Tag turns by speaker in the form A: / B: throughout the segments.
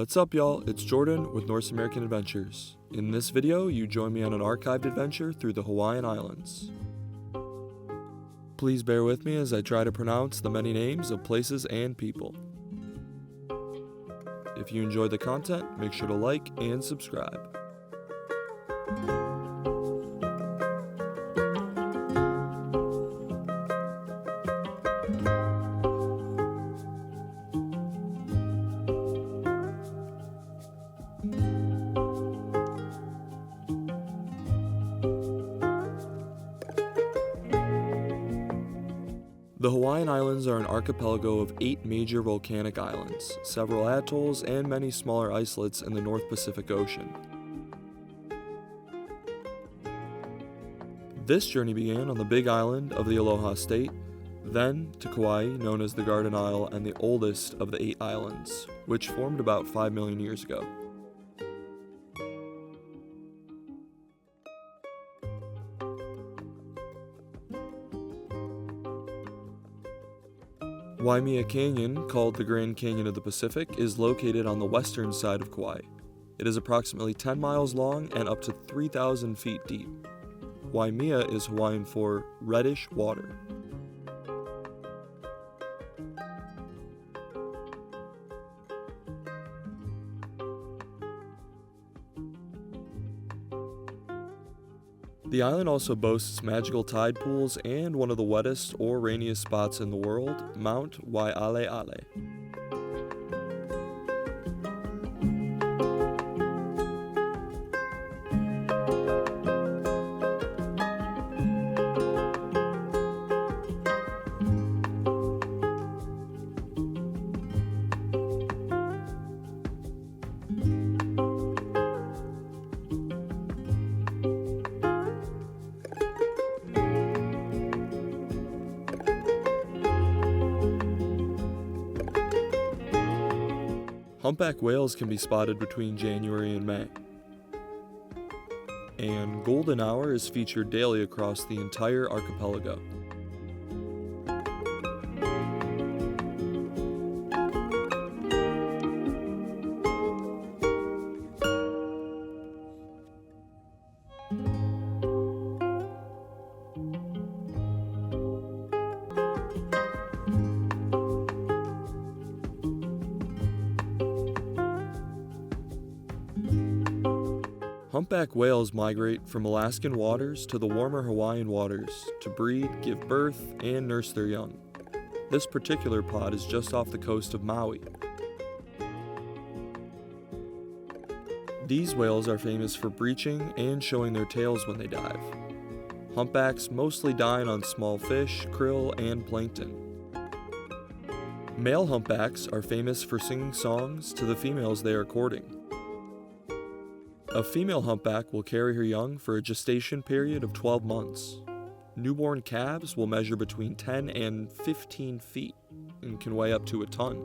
A: What's up, y'all? It's Jordan with North American Adventures. In this video, you join me on an archived adventure through the Hawaiian Islands. Please bear with me as I try to pronounce the many names of places and people. If you enjoy the content, make sure to like and subscribe. The Hawaiian Islands are an archipelago of 8 major volcanic islands, several atolls, and many smaller islets in the North Pacific Ocean. This journey began on the Big Island of the Aloha State, then to Kauai, known as the Garden Isle and the oldest of the 8 islands, which formed about 5 million years ago. Waimea Canyon, called the Grand Canyon of the Pacific, is located on the western side of Kauai. It is approximately 10 miles long and up to 3,000 feet deep. Waimea is Hawaiian for reddish water. The island also boasts magical tide pools and one of the wettest or rainiest spots in the world, Mount Waialeale. Humpback whales can be spotted between January and May. And golden hour is featured daily across the entire archipelago. Humpback whales migrate from Alaskan waters to the warmer Hawaiian waters to breed, give birth, and nurse their young. This particular pod is just off the coast of Maui. These whales are famous for breaching and showing their tails when they dive. Humpbacks mostly dine on small fish, krill, and plankton. Male humpbacks are famous for singing songs to the females they are courting. A female humpback will carry her young for a gestation period of 12 months. Newborn calves will measure between 10 and 15 feet and can weigh up to a ton.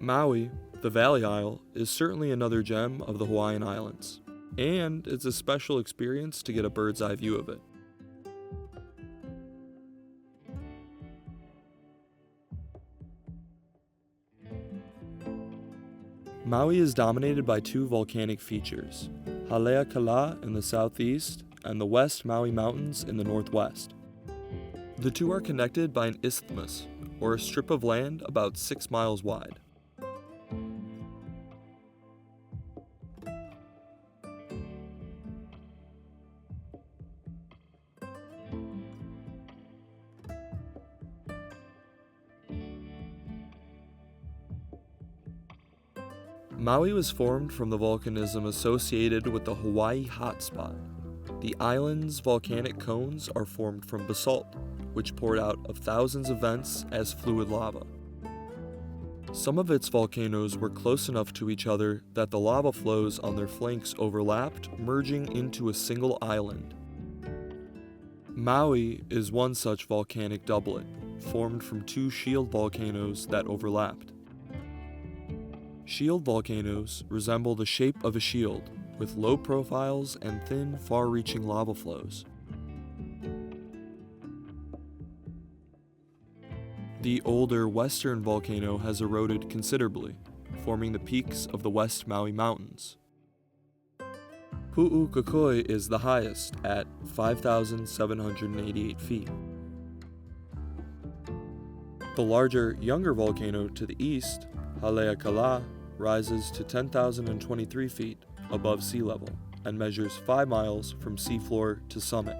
A: Maui, the Valley Isle, is certainly another gem of the Hawaiian Islands. And it's a special experience to get a bird's eye view of it. Maui is dominated by 2 volcanic features, Haleakala in the southeast and the West Maui Mountains in the northwest. The 2 are connected by an isthmus, or a strip of land about 6 miles wide. Maui was formed from the volcanism associated with the Hawaii hotspot. The island's volcanic cones are formed from basalt, which poured out of thousands of vents as fluid lava. Some of its volcanoes were close enough to each other that the lava flows on their flanks overlapped, merging into a single island. Maui is one such volcanic doublet, formed from 2 shield volcanoes that overlapped. Shield volcanoes resemble the shape of a shield, with low profiles and thin, far-reaching lava flows. The older western volcano has eroded considerably, forming the peaks of the West Maui Mountains. Pu'ukakoi is the highest at 5,788 feet. The larger, younger volcano to the east, Haleakala, rises to 10,023 feet above sea level and measures 5 miles from seafloor to summit.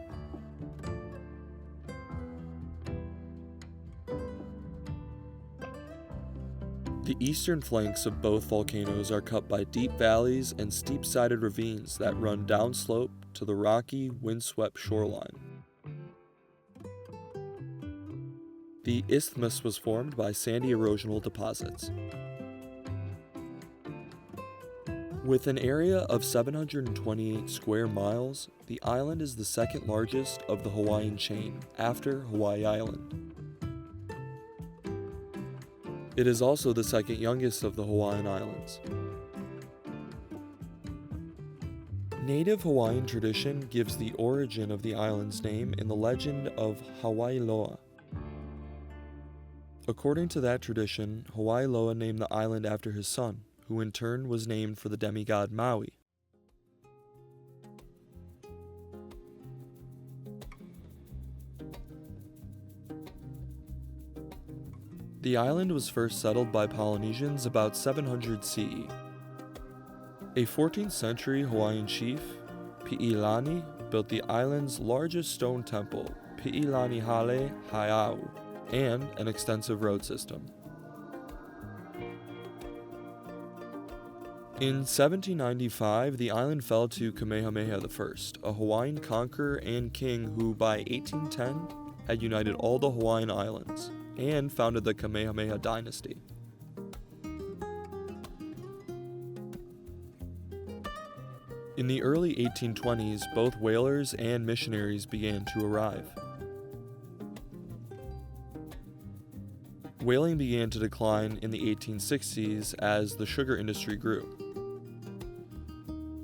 A: The eastern flanks of both volcanoes are cut by deep valleys and steep-sided ravines that run downslope to the rocky, windswept shoreline. The isthmus was formed by sandy erosional deposits. With an area of 728 square miles, the island is the second largest of the Hawaiian chain, after Hawaii Island. It is also the second youngest of the Hawaiian Islands. Native Hawaiian tradition gives the origin of the island's name in the legend of Hawaii Loa. According to that tradition, Hawaii Loa named the island after his son, who in turn was named for the demigod Maui. The island was first settled by Polynesians about 700 CE. A 14th century Hawaiian chief, Pi'ilani, built the island's largest stone temple, Pi'ilani Hale Heiau, and an extensive road system. In 1795, the island fell to Kamehameha I, a Hawaiian conqueror and king who by 1810 had united all the Hawaiian islands and founded the Kamehameha dynasty. In the early 1820s, both whalers and missionaries began to arrive. Whaling began to decline in the 1860s as the sugar industry grew.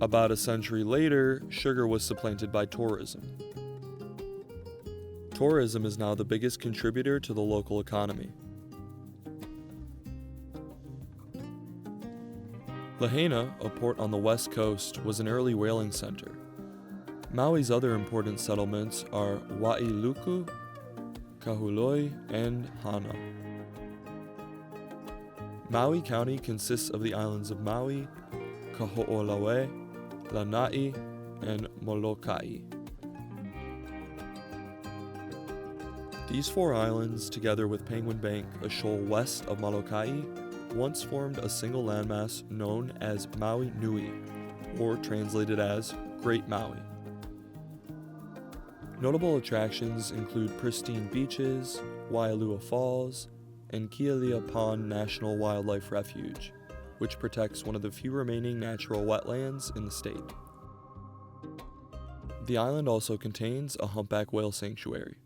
A: About a century later, sugar was supplanted by tourism. Tourism is now the biggest contributor to the local economy. Lahaina, a port on the west coast, was an early whaling center. Maui's other important settlements are Wailuku, Kahului, and Hana. Maui County consists of the islands of Maui, Kaho'olawe, Lanai, and Molokai. These 4 islands, together with Penguin Bank, a shoal west of Molokai, once formed a single landmass known as Maui Nui, or translated as Great Maui. Notable attractions include pristine beaches, Waialua Falls, and Kealia Pond National Wildlife Refuge, which protects one of the few remaining natural wetlands in the state. The island also contains a humpback whale sanctuary.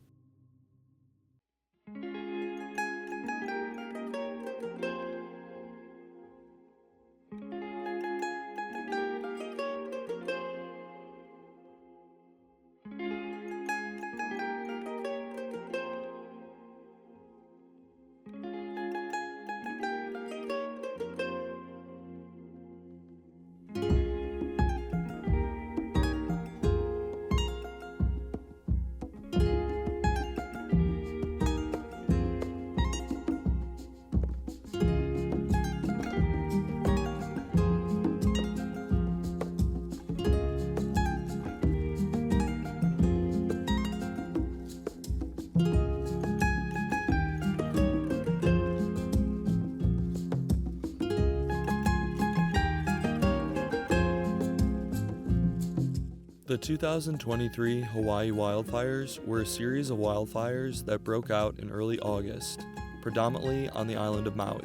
A: The 2023 Hawaii wildfires were a series of wildfires that broke out in early August, predominantly on the island of Maui.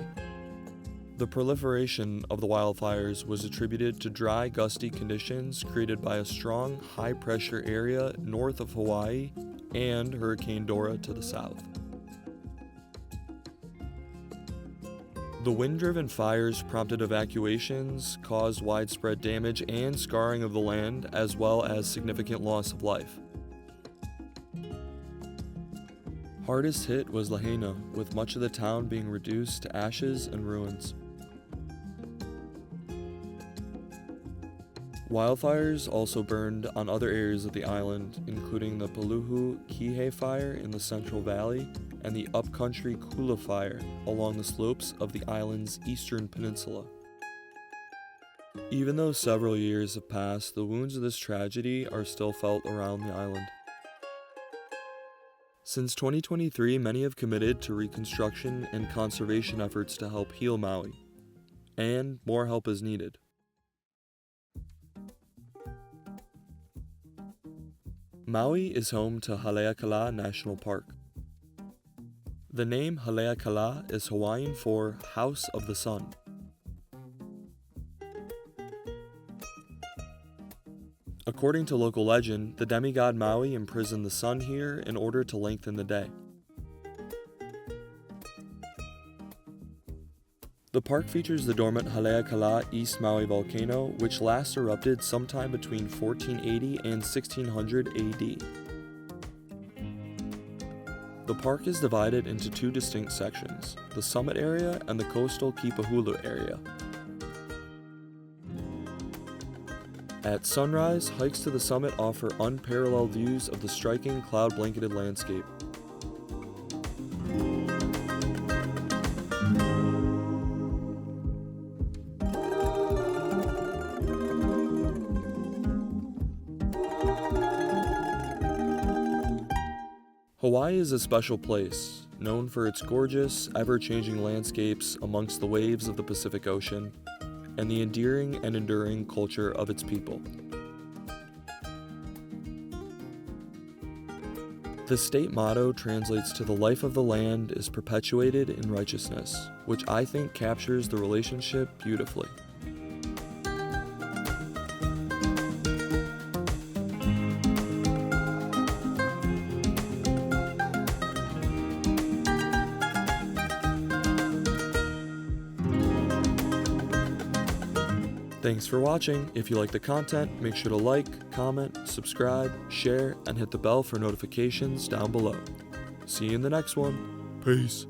A: The proliferation of the wildfires was attributed to dry, gusty conditions created by a strong, high-pressure area north of Hawaii and Hurricane Dora to the south. The wind-driven fires prompted evacuations, caused widespread damage and scarring of the land, as well as significant loss of life. Hardest hit was Lahaina, with much of the town being reduced to ashes and ruins. Wildfires also burned on other areas of the island, including the Paluhu Kihei Fire in the Central Valley and the upcountry Kula Fire along the slopes of the island's eastern peninsula. Even though several years have passed, the wounds of this tragedy are still felt around the island. Since 2023, many have committed to reconstruction and conservation efforts to help heal Maui, and more help is needed. Maui is home to Haleakala National Park. The name Haleakala is Hawaiian for House of the Sun. According to local legend, the demigod Maui imprisoned the sun here in order to lengthen the day. The park features the dormant Haleakala East Maui volcano, which last erupted sometime between 1480 and 1600 AD. The park is divided into two distinct sections, the summit area and the coastal Kipahulu area. At sunrise, hikes to the summit offer unparalleled views of the striking cloud-blanketed landscape. Hawaii is a special place, known for its gorgeous, ever-changing landscapes amongst the waves of the Pacific Ocean, and the endearing and enduring culture of its people. The state motto translates to "the life of the land is perpetuated in righteousness," which I think captures the relationship beautifully. Thanks for watching. If you like the content, make sure to like, comment, subscribe, share, and hit the bell for notifications down below. See you in the next one. Peace.